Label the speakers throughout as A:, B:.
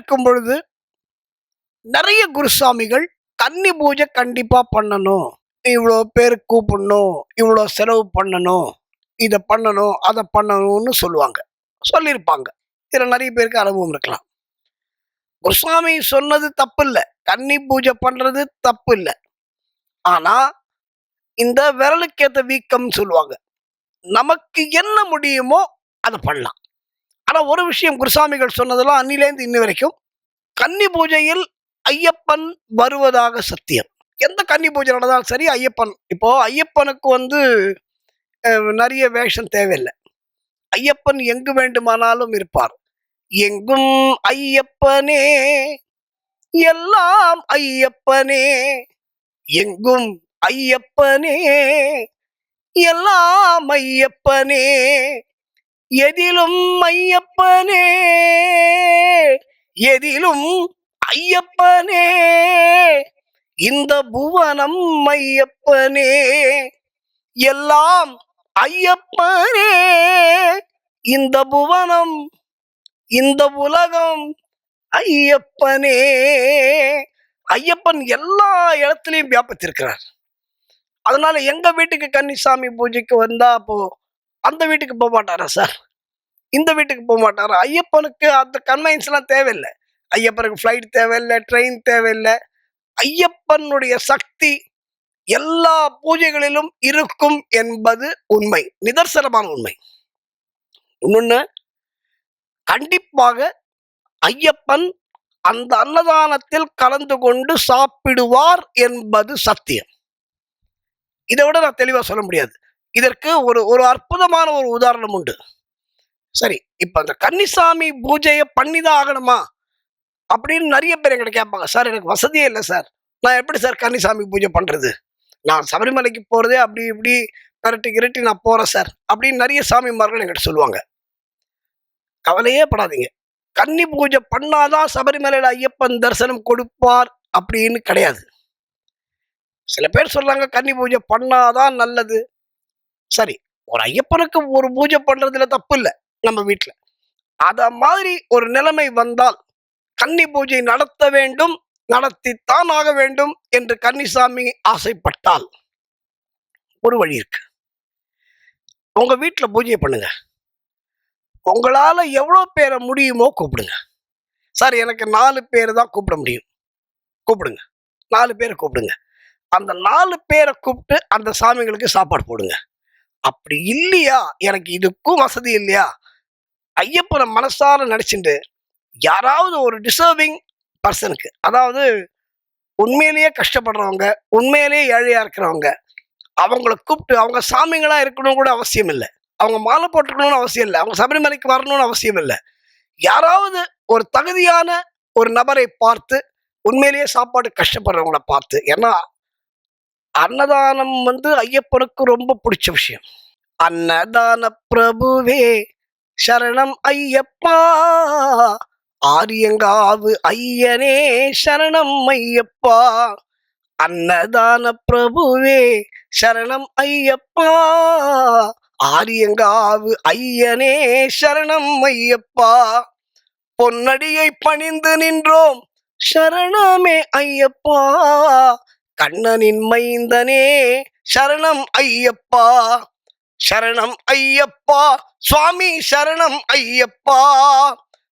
A: இருக்கும் பொழுது நிறைய குருசாமிகள் கன்னி பூஜை கண்டிப்பா பண்ணணும், இவ்வளோ பேர் கூப்பிடணும், இவ்வளோ செலவு பண்ணணும், இதை பண்ணணும், அதை பண்ணணும்னு சொல்லுவாங்க, சொல்லியிருப்பாங்க. இதில் நிறைய பேருக்கு அனுபவம் இருக்கலாம். குருசாமி சொன்னது தப்பு இல்லை, கன்னி பூஜை பண்றது தப்பு இல்லை. ஆனா இந்த விரலுக்கேத்த வீக்கம் சொல்லுவாங்க, நமக்கு என்ன முடியுமோ அதை பண்ணலாம். ஆனா ஒரு விஷயம் குருசாமிகள் சொன்னதெல்லாம் அன்னிலேருந்து இன்னி வரைக்கும், கன்னி பூஜையில் ஐயப்பன் வருவதாக சத்தியம். எந்த கன்னி பூஜை நடந்தாலும் சரி ஐயப்பன், இப்போ ஐயப்பனுக்கு நிறைய வேஷம் தேவையில்லை. ஐயப்பன் எங்கு வேண்டுமானாலும் இருப்பார். எங்கும் ஐயப்பனே, எல்லாம் ஐயப்பனே, எங்கும் ஐயப்பனே, எல்லாம் ஐயப்பனே, எதிலும் ஐயப்பனே, எதிலும் ஐயப்பனே, இந்த புவனம் ஐயப்பனே, எல்லாம் ஐயப்பனே, இந்த புவனம், இந்த உலகம் ஐயப்பனே. ஐயப்பன் எல்லா இடத்துலையும் வியாபித்திருக்கிறார். அதனால எங்க வீட்டுக்கு கன்னிசாமி பூஜைக்கு வந்தா அப்போ அந்த வீட்டுக்கு போக மாட்டாரா சார், இந்த வீட்டுக்கு போக மாட்டாரா? ஐயப்பனுக்கு அந்த கன்வென்ஸ் எல்லாம் தேவையில்லை. ஐயப்பனுக்கு ஃப்ளைட் தேவையில்லை, ட்ரெயின் தேவையில்லை. ஐயப்பனுடைய சக்தி எல்லா பூஜைகளிலும் இருக்கும் என்பது உண்மை, நிதர்சனமான உண்மை. இன்னொன்னு, கண்டிப்பாக ஐயப்பன் அந்த அன்னதானத்தில் கலந்து கொண்டு சாப்பிடுவார் என்பது சத்தியம். இதை விட நான் தெளிவா சொல்ல முடியாது. இதற்கு ஒரு அற்புதமான ஒரு உதாரணம் உண்டு. சரி, இப்ப அந்த கன்னிசாமி பூஜையை பண்ணிதான் ஆகணுமா அப்படின்னு நிறைய பேர் எங்கிட்ட கேட்பாங்க. சார், எனக்கு வசதியே இல்லை சார், நான் எப்படி சார் கன்னிசாமி பூஜை பண்றது? நான் சபரிமலைக்கு போறதே அப்படி இப்படி கரட்டி கிரட்டி நான் போறேன் சார் அப்படின்னு நிறைய சாமிமார்கள் எங்கிட்ட சொல்லுவாங்க. கவலையே படாதீங்க, கன்னி பூஜை பண்ணாதான் சபரிமலையில ஐயப்பன் தரிசனம் கொடுப்பார் அப்படின்னு கிடையாது. சில பேர் சொல்றாங்க கன்னி பூஜை பண்ணாதான் நல்லது. சரி, ஒரு ஐயப்பனுக்கு ஒரு பூஜை பண்றதுல தப்பு இல்லை நம்ம வீட்டுல. அத மாதிரி ஒரு நிலைமை வந்தால் கன்னி பூஜை நடத்த வேண்டும், நடத்தித்தான் ஆக வேண்டும் என்று கன்னிசாமி ஆசைப்பட்டால் ஒரு வழி இருக்கு. உங்க வீட்டுல பூஜை பண்ணுங்க, உங்களால எவ்வளவு பேரை முடியுமோ கூப்பிடுங்க. சார், எனக்கு 4 பேர் தான் கூப்பிட முடியும், கூப்பிடுங்க. 4 பேரை கூப்பிடுங்க. அந்த 4 பேரை கூப்பிட்டு அந்த சாமிகளுக்கு சாப்பாடு போடுங்க. அப்படி இல்லையா, எனக்கு இதுக்கும் வசதி இல்லையா, ஐயப்பனை மனசார நினைச்சுட்டு யாராவது ஒரு டிசர்விங் பர்சனுக்கு, அதாவது உண்மையிலேயே கஷ்டப்படுறவங்க, உண்மையிலேயே ஏழையா இருக்கிறவங்க, அவங்கள கூப்பிட்டு, அவங்க சாமிங்களா இருக்கணும் கூட அவசியம் இல்லை, அவங்க மாலை போட்டுக்கணும்னு அவசியம் இல்லை, அவங்க சபரிமலைக்கு வரணும்னு அவசியம் இல்லை, யாராவது ஒரு தகுதியான ஒரு நபரை பார்த்து உண்மையிலேயே சாப்பாடு கஷ்டப்படுறவங்கள பார்த்து, ஏன்னா அன்னதானம் ஐயப்பனுக்கு ரொம்ப பிடிச்ச விஷயம். அன்னதான பிரபுவே சரணம் ஐயப்பா, ஆரியங்காவு ஐயனே சரணம் ஐயப்பா, அன்னதான பிரபுவே சரணம் ஐயப்பா, ஆரியங்காவு ஐயனே சரணம் ஐயப்பா, பொன்னடியை பணிந்து நின்றோம் சரணமே ஐயப்பா, கண்ணனின் மைந்தனே சரணம் ஐயப்பா, சரணம் ஐயப்பா, சுவாமி சரணம் ஐயப்பா,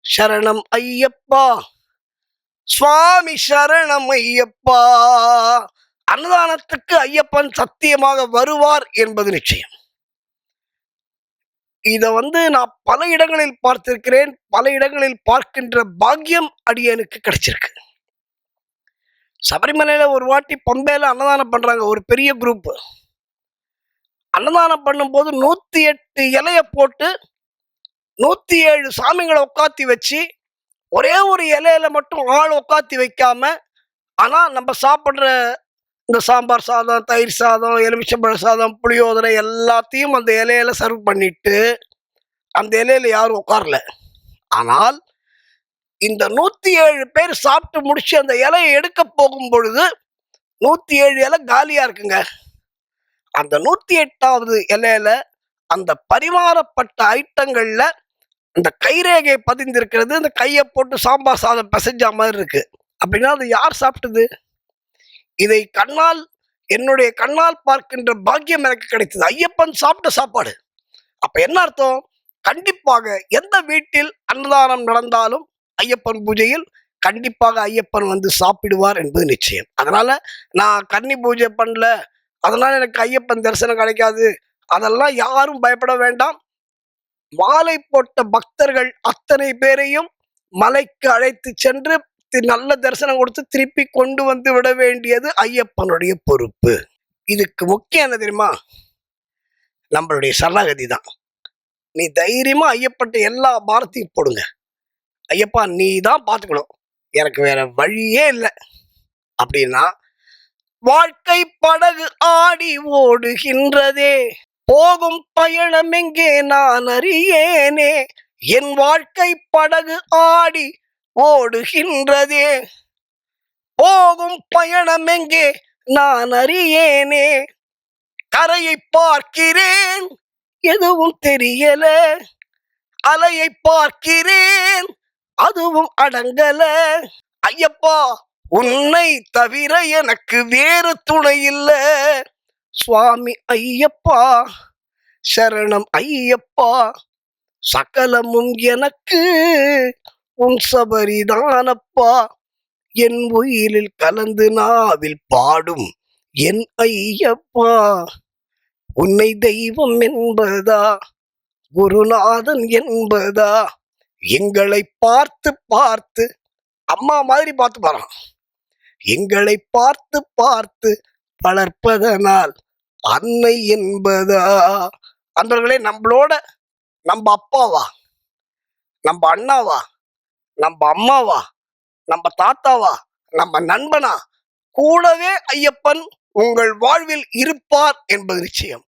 A: சரணம் ஐயப்பா, சுவாமி சரணம் ஐயப்பா. அன்னதானத்துக்கு ஐயப்பன் சத்தியமாக வருவார் என்பது நிச்சயம். இத நான் பல இடங்களில் பார்த்திருக்கிறேன், பல இடங்களில் பார்க்கின்ற பாக்கியம் அடியனுக்கு கிடைச்சிருக்கு. சபரிமலையில ஒரு வாட்டி பம்பையில அன்னதானம் பண்றாங்க, ஒரு பெரிய குரூப். அன்னதானம் பண்ணும்போது 108 இலைய போட்டு 107 சாமிகளை உட்காத்தி வச்சு, ஒரே ஒரு இலையில மட்டும் ஆள் உட்காத்தி வைக்காம, ஆனா நம்ம சாப்பிடுற இந்த சாம்பார் சாதம், தயிர் சாதம், எலுமிச்சம்பழ சாதம், புளியோதரை எல்லாத்தையும் அந்த இலையில சர்வ் பண்ணிட்டு அந்த இலையில யாரும் உட்காரல. ஆனால் இந்த 107 பேர் சாப்பிட்டு முடிச்சு அந்த இலையை எடுக்க போகும் பொழுது 107 இலை காலியா இருக்குங்க. அந்த 108வது இலையில அந்த பரிமாறப்பட்ட ஐட்டங்கள்ல அந்த கைரேகை பதிந்திருக்கிறது. அந்த கையை போட்டு சாம்பார் சாதம் பிசைஞ்ச மாதிரி இருக்கு. அப்படின்னா அது யார் சாப்பிட்டது? இதை என்னுடைய கண்ணால் பார்க்கின்ற பாக்கியம் எனக்கு கிடைத்தது. ஐயப்பன் சாப்பிட்ட சாப்பாடு. அப்ப என்ன அர்த்தம்? கண்டிப்பாக எந்த வீட்டில் அன்னதானம் நடந்தாலும் ஐயப்பன் பூஜையில் கண்டிப்பாக ஐயப்பன் வந்து சாப்பிடுவார் என்பது நிச்சயம். அதனால நான் கன்னி பூஜை பண்ணல, அதனால எனக்கு ஐயப்பன் தரிசனம் கிடைக்காது, அதெல்லாம் யாரும் பயப்பட வேண்டாம். மாலை போட்ட பக்தர்கள் அத்தனை பேரையும் மலைக்கு அழைத்து சென்று நல்ல தரிசனம் கொடுத்து திருப்பி கொண்டு வந்து விட வேண்டியது ஐயப்பனுடைய பொறுப்பு. இதுக்கு முக்கியம் என்ன தெரியுமா? நம்மளுடைய சரணாகதி தான். நீ தைரியமா ஐயப்பட்ட எல்லா பாரத்தையும் போடுங்க. ஐயப்பா நீ தான் பார்த்துக்கணும், எனக்கு வேற வழியே இல்லை அப்படின்னா, வாழ்க்கை படகு ஆடி ஓடுகின்றதே, போகும் பயணம் எங்கே நான் அறியேனே, என் வாழ்க்கை படகு ஆடி ஓடுகின்றதே, போகும் பயணம் எங்கே நான் அறியேனே, கரையை பார்க்கிறேன் எதுவும் தெரியல, அலையை பார்க்கிறேன் அதுவும் அடங்கல, ஐயப்பா உன்னை தவிர எனக்கு வேறு துணை இல்ல, சுவாமி ஐயப்பா சரணம் ஐயப்பா, சகலமும் எனக்கு உன் சபரிதானப்பா, என் உயிரில் கலந்து நாவில் பாடும் என் ஐயப்பா, உன்னை தெய்வம் என்பதா குருநாதன் என்பதா, எங்களை பார்த்து பார்த்து அம்மா மாதிரி பார்த்து பாறான், எங்களை பார்த்து பார்த்து வளர்ப்பதனால் அன்னை என்பதா. அன்பர்களே, நம்மளோட நம்ம அப்பாவா, நம்ம அண்ணாவா, நம்ம அம்மாவா, நம்ம தாத்தாவா, நம்ம நண்பனா, கூடவே ஐயப்பன் உங்கள் வாழ்வில் இருப்பார் என்பது நிச்சயம்.